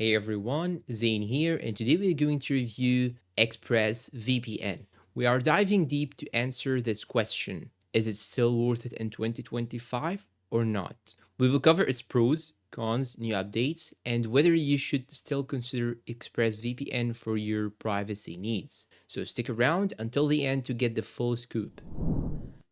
Hey everyone, Zane here, and today we're going to review ExpressVPN. We are diving deep to answer this question: is it still worth it in 2025 or not? We will cover its pros, cons, new updates, and whether you should still consider ExpressVPN for your privacy needs. So stick around until the end to get the full scoop.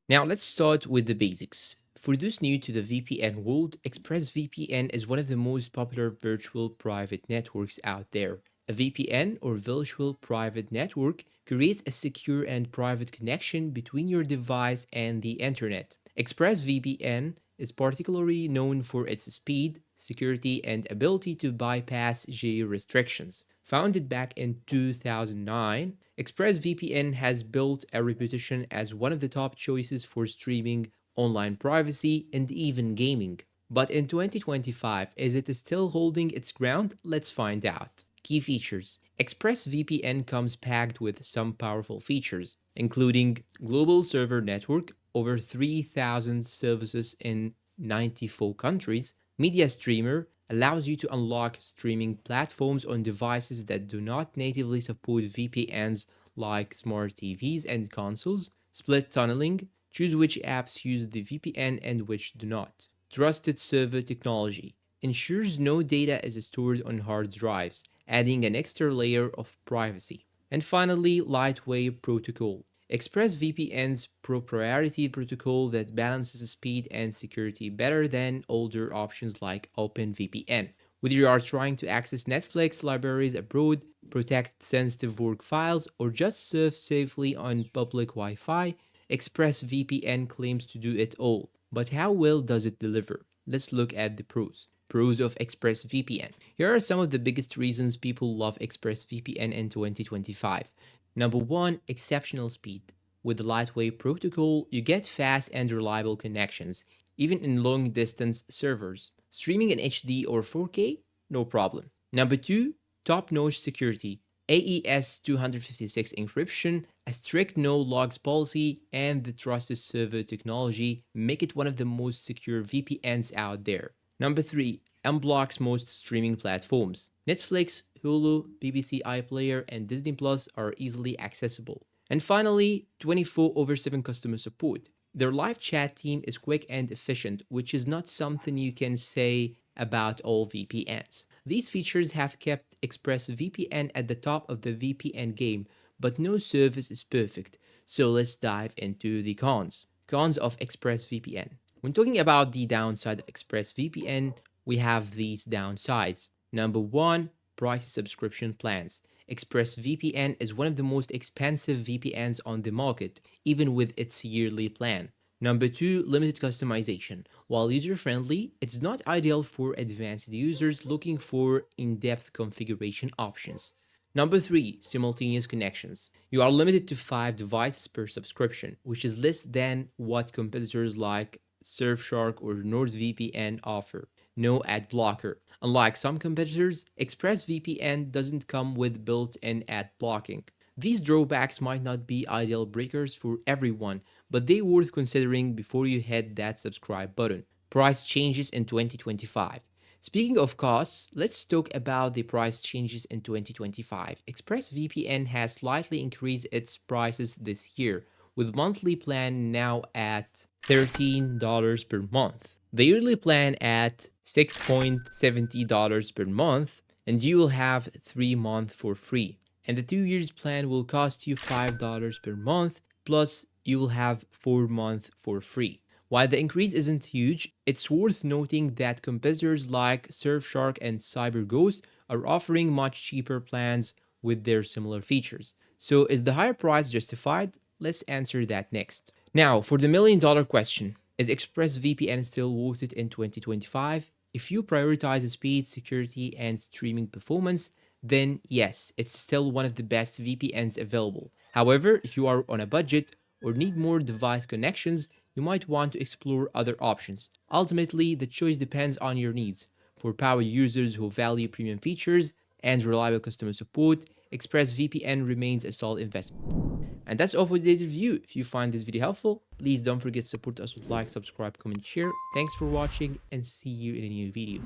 Now let's start with the basics. For those new to the VPN world, ExpressVPN is one of the most popular virtual private networks out there. A VPN, or virtual private network, creates a secure and private connection between your device and the internet. ExpressVPN is particularly known for its speed, security, and ability to bypass geo restrictions. Founded back in 2009, ExpressVPN has built a reputation as one of the top choices for streaming, online privacy, and even gaming. But in 2025, is it still holding its ground? Let's find out. Key features: ExpressVPN comes packed with some powerful features, including global server network, over 3,000 services in 94 countries, media streamer, allows you to unlock streaming platforms on devices that do not natively support VPNs like smart TVs and consoles, split tunneling, choose which apps use the VPN and which do not. Trusted server technology ensures no data is stored on hard drives, adding an extra layer of privacy. And finally, lightweight protocol. ExpressVPN's proprietary protocol that balances speed and security better than older options like OpenVPN. Whether you are trying to access Netflix libraries abroad, protect sensitive work files, or just surf safely on public Wi Fi, ExpressVPN claims to do it all. But how well does it deliver? Let's look at the pros. Pros of ExpressVPN. Here are some of the biggest reasons people love ExpressVPN in 2025. Number one, exceptional speed. With the lightweight protocol, you get fast and reliable connections, even in long distance servers. Streaming in HD or 4K? No problem. Number two, top notch security. AES 256 encryption, a strict no logs policy, and the trusted server technology make it one of the most secure VPNs out there. Number three, unblocks most streaming platforms. Netflix, Hulu, BBC iPlayer, and Disney Plus are easily accessible. And finally, 24/7 customer support. Their live chat team is quick and efficient, which is not something you can say about all VPNs. These features have kept ExpressVPN at the top of the VPN game, but no service is perfect. So let's dive into the cons. Cons of ExpressVPN. When talking about the downside of ExpressVPN, we have these downsides. Number one, pricey subscription plans. ExpressVPN is one of the most expensive VPNs on the market, even with its yearly plan. Number two, limited customization. While user-friendly, it's not ideal for advanced users looking for in-depth configuration options. Number three, simultaneous connections. You are limited to 5 devices per subscription, which is less than what competitors like Surfshark or NordVPN offer. No ad blocker. Unlike some competitors, ExpressVPN doesn't come with built-in ad blocking. These drawbacks might not be ideal breakers for everyone, but they're worth considering before you hit that subscribe button. Price changes in 2025. Speaking of costs, let's talk about the price changes in 2025. ExpressVPN has slightly increased its prices this year, with monthly plan now at $13 per month. The yearly plan at $6.70 per month, and you will have 3 months for free. And the 2 years plan will cost you $5 per month, plus you will have 4 months for free. While the increase isn't huge, it's worth noting that competitors like Surfshark and CyberGhost are offering much cheaper plans with their similar features. So is the higher price justified? Let's answer that next. Now, for the million-dollar question, is ExpressVPN still worth it in 2025? If you prioritize speed, security, and streaming performance, then yes, it's still one of the best VPNs available. However, if you are on a budget or need more device connections, you might want to explore other options. Ultimately, the choice depends on your needs. For power users who value premium features and reliable customer support, ExpressVPN remains a solid investment. And that's all for today's review. If you find this video helpful, please don't forget to support us with like, subscribe, comment, share. Thanks for watching and see you in a new video.